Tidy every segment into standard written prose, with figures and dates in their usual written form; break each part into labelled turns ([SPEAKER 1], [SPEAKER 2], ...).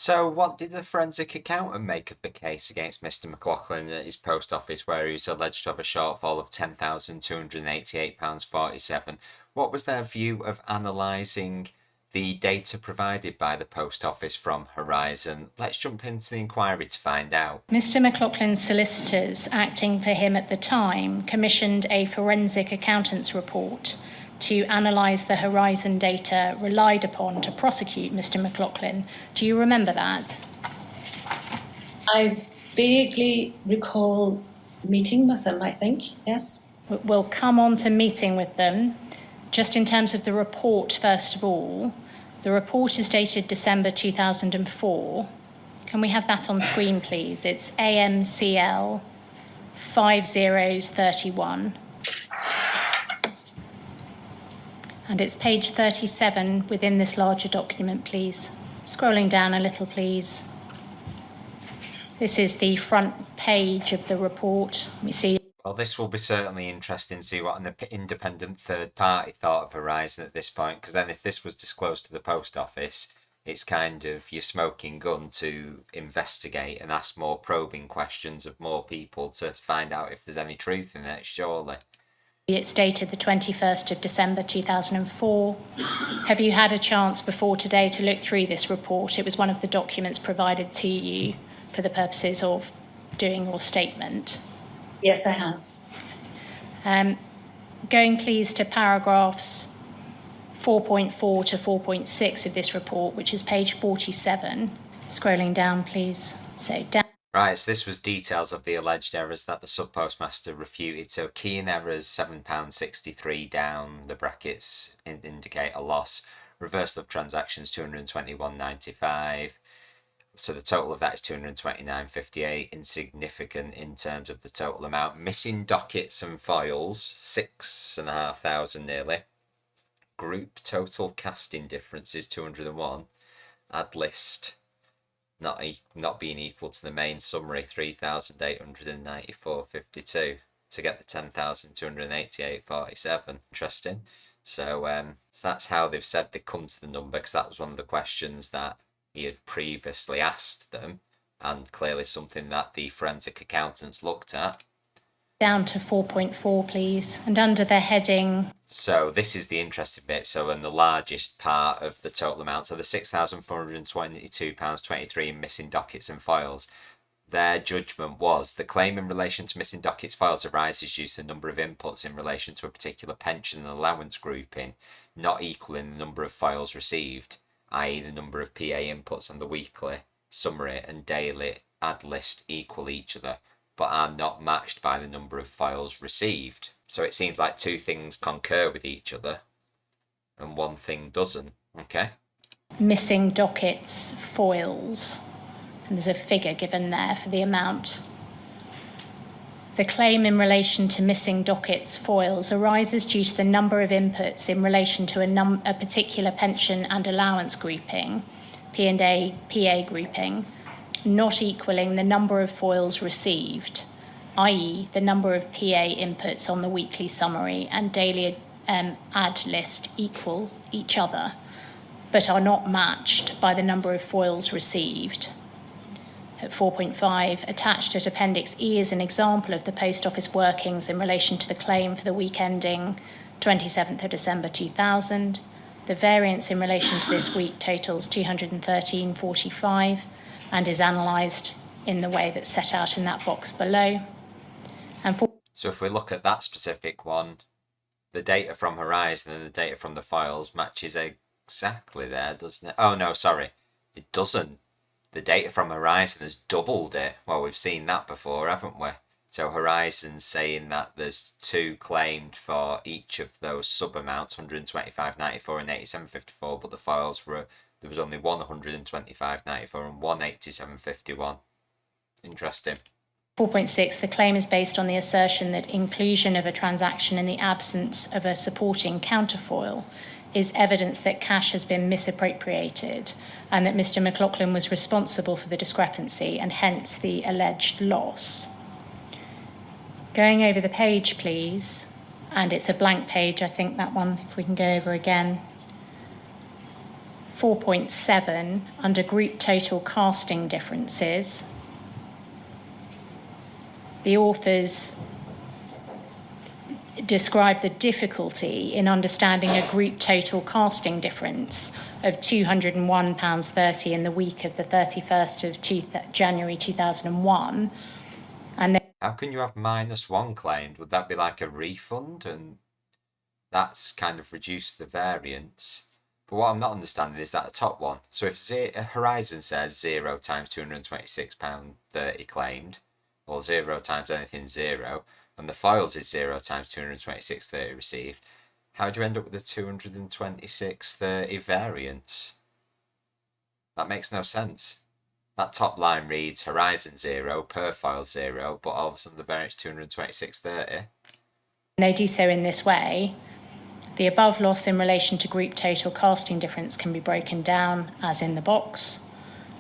[SPEAKER 1] So, what did the forensic accountant make of the case against Mr. McLaughlin at his post office, where he was alleged to have a shortfall of £10,288.47? What was their view of analysing the data provided by the post office from Horizon? Let's jump into the inquiry to find out.
[SPEAKER 2] Mr. McLaughlin's solicitors, acting for him at the time, commissioned a forensic accountant's report to analyse the Horizon data relied upon to prosecute Mr. McLaughlin. Do you remember that?
[SPEAKER 3] I vaguely recall meeting with them, I think, yes.
[SPEAKER 2] We'll come on to meeting with them. Just in terms of the report, first of all, the report is dated December 2004. Can we have that on screen, please? It's AMCL 5031. And it's page 37 within this larger document, please. Scrolling down a little, please. This is the front page of the report. We see.
[SPEAKER 1] Well, this will be certainly interesting to see what an independent third party thought of Horizon at this point, because then if this was disclosed to the post office, it's kind of your smoking gun to investigate and ask more probing questions of more people to find out if there's any truth in it, surely.
[SPEAKER 2] It's dated the 21st of December 2004. Have you had a chance before today to look through this report? It was one of the documents provided to you for the purposes of doing your statement.
[SPEAKER 3] Yes, I have.
[SPEAKER 2] Going please to paragraphs 4.4 to 4.6 of this report, which is page 47. Scrolling down, please. So down.
[SPEAKER 1] Right, so this was details of the alleged errors that the subpostmaster refuted. So key in errors, £7.63 down the brackets indicate a loss. Reversal of transactions, £221.95. So the total of that is £229.58. Insignificant in terms of the total amount. Missing dockets and files, 6,500 nearly. Group total casting differences, 201. Add list not being equal to the main summary, 3,894.52 to get the 10,288.47. Interesting. So that's how they've said they come to the number, because that was one of the questions that he had previously asked them, and clearly something that the forensic accountants looked at.
[SPEAKER 2] Down to 4.4, please. And under the heading.
[SPEAKER 1] So this is the interesting bit. So in the largest part of the total amount, so the £6,422.23 in missing dockets and files, their judgment was the claim in relation to missing dockets files arises due to the number of inputs in relation to a particular pension and allowance grouping not equaling the number of files received, i.e. the number of PA inputs on the weekly, summary and daily add list equal each other, but are not matched by the number of files received. So it seems like two things concur with each other and one thing doesn't. Okay.
[SPEAKER 2] Missing dockets foils. And there's a figure given there for the amount. The claim in relation to missing dockets foils arises due to the number of inputs in relation to a particular pension and allowance grouping, P&A PA grouping, not equaling the number of foils received, i.e. the number of PA inputs on the weekly summary and daily add list equal each other, but are not matched by the number of foils received. At 4.5, attached at Appendix E is an example of the Post Office workings in relation to the claim for the week ending 27th of December 2000. The variance in relation to this week totals 213.45 and is analysed in the way that's set out in that box below.
[SPEAKER 1] So if we look at that specific one, the data from Horizon and the data from the files matches exactly there, doesn't it? Oh no, sorry, it doesn't. The data from Horizon has doubled it. Well, we've seen that before, haven't we? So Horizon's saying that there's two claimed for each of those sub-amounts, 125.94 and 87.54, but the files were, there was only one 125.94 and one 87.51. Interesting.
[SPEAKER 2] 4.6, the claim is based on the assertion that inclusion of a transaction in the absence of a supporting counterfoil is evidence that cash has been misappropriated and that Mr. McLaughlin was responsible for the discrepancy and hence the alleged loss. Going over the page, please, and it's a blank page, I think that one, if we can go over again. 4.7 under group total casting differences, the authors describe the difficulty in understanding a group total casting difference of £201.30 in the week of the 31st of January 2001. And
[SPEAKER 1] how can you have -1 claimed? Would that be like a refund? And that's kind of reduced the variance. But what I'm not understanding is that the top one. So if Horizon says 0 times £226.30 claimed, or 0 times anything 0, and the foils is 0 times £226.30 received, how do you end up with a £226.30 variance? That makes no sense. That top line reads Horizon 0, per file 0, but all of a sudden the variance £226.30.
[SPEAKER 2] they do so in this way. The above loss in relation to group total casting difference can be broken down as in the box.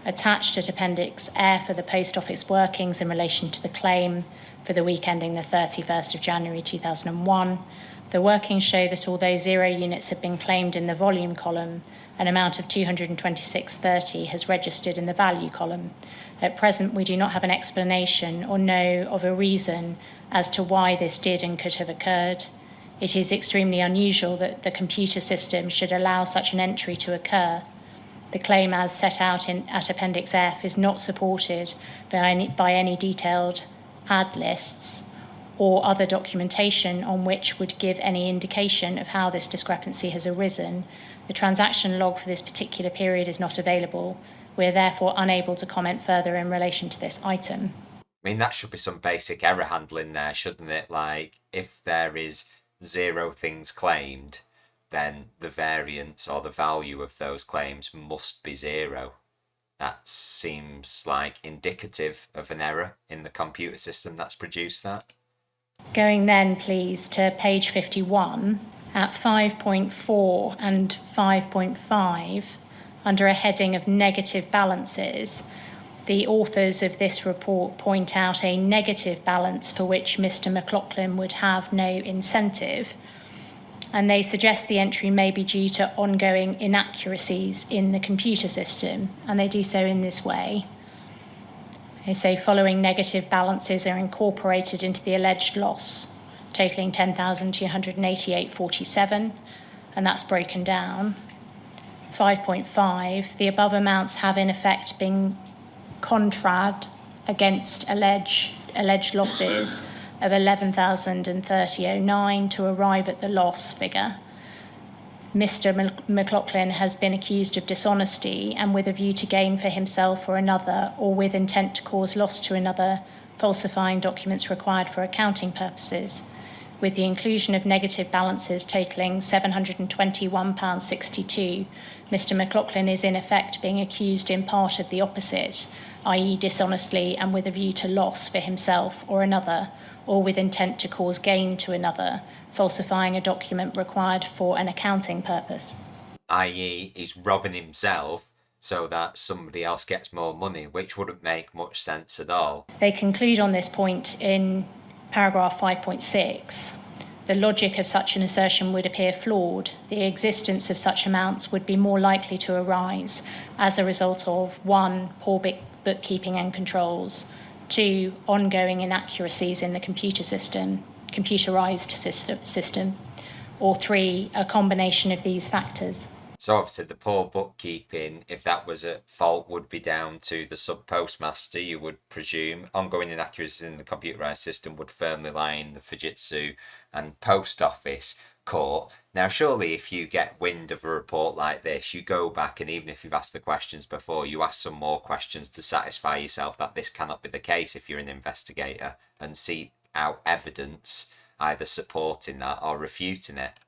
[SPEAKER 2] Attached at Appendix F are the Post Office workings in relation to the claim for the week ending the 31st of January 2001. The workings show that although 0 units have been claimed in the volume column, an amount of £226.30 has registered in the value column. At present, we do not have an explanation or know of a reason as to why this did and could have occurred. It is extremely unusual that the computer system should allow such an entry to occur. The claim as set out at Appendix F is not supported by any detailed ad lists or other documentation on which would give any indication of how this discrepancy has arisen. The transaction log for this particular period is not available. We are therefore unable to comment further in relation to this item.
[SPEAKER 1] I mean, that should be some basic error handling there, shouldn't it? Like, if there is 0 things claimed, then the variance or the value of those claims must be 0. That seems like indicative of an error in the computer system that's produced that.
[SPEAKER 2] Going then, please, to page 51, at 5.4 and 5.5, under a heading of negative balances, the authors of this report point out a negative balance for which Mr. McLaughlin would have no incentive, and they suggest the entry may be due to ongoing inaccuracies in the computer system, and they do so in this way. They say following negative balances are incorporated into the alleged loss, totaling £10,288.47, and that's broken down. 5.5, the above amounts have in effect been contrad against alleged losses of £11,030.09 to arrive at the loss figure. Mr. McLaughlin has been accused of dishonesty and with a view to gain for himself or another, or with intent to cause loss to another, falsifying documents required for accounting purposes. With the inclusion of negative balances totaling £721.62, Mr. McLaughlin is in effect being accused in part of the opposite, i.e. dishonestly and with a view to loss for himself or another, or with intent to cause gain to another, falsifying a document required for an accounting purpose.
[SPEAKER 1] I.e. he's robbing himself so that somebody else gets more money, which wouldn't make much sense at all.
[SPEAKER 2] They conclude on this point in paragraph 5.6. The logic of such an assertion would appear flawed. The existence of such amounts would be more likely to arise as a result of 1. Poor bookkeeping and controls, 2. Ongoing inaccuracies in the computerized system, or 3. A combination of these factors.
[SPEAKER 1] So obviously the poor bookkeeping, if that was at fault, would be down to the subpostmaster, you would presume. Ongoing inaccuracies in the computerized system would firmly lie in the Fujitsu and post office court. Now surely if you get wind of a report like this, you go back, and even if you've asked the questions before, you ask some more questions to satisfy yourself that this cannot be the case if you're an investigator, and seek out evidence either supporting that or refuting it.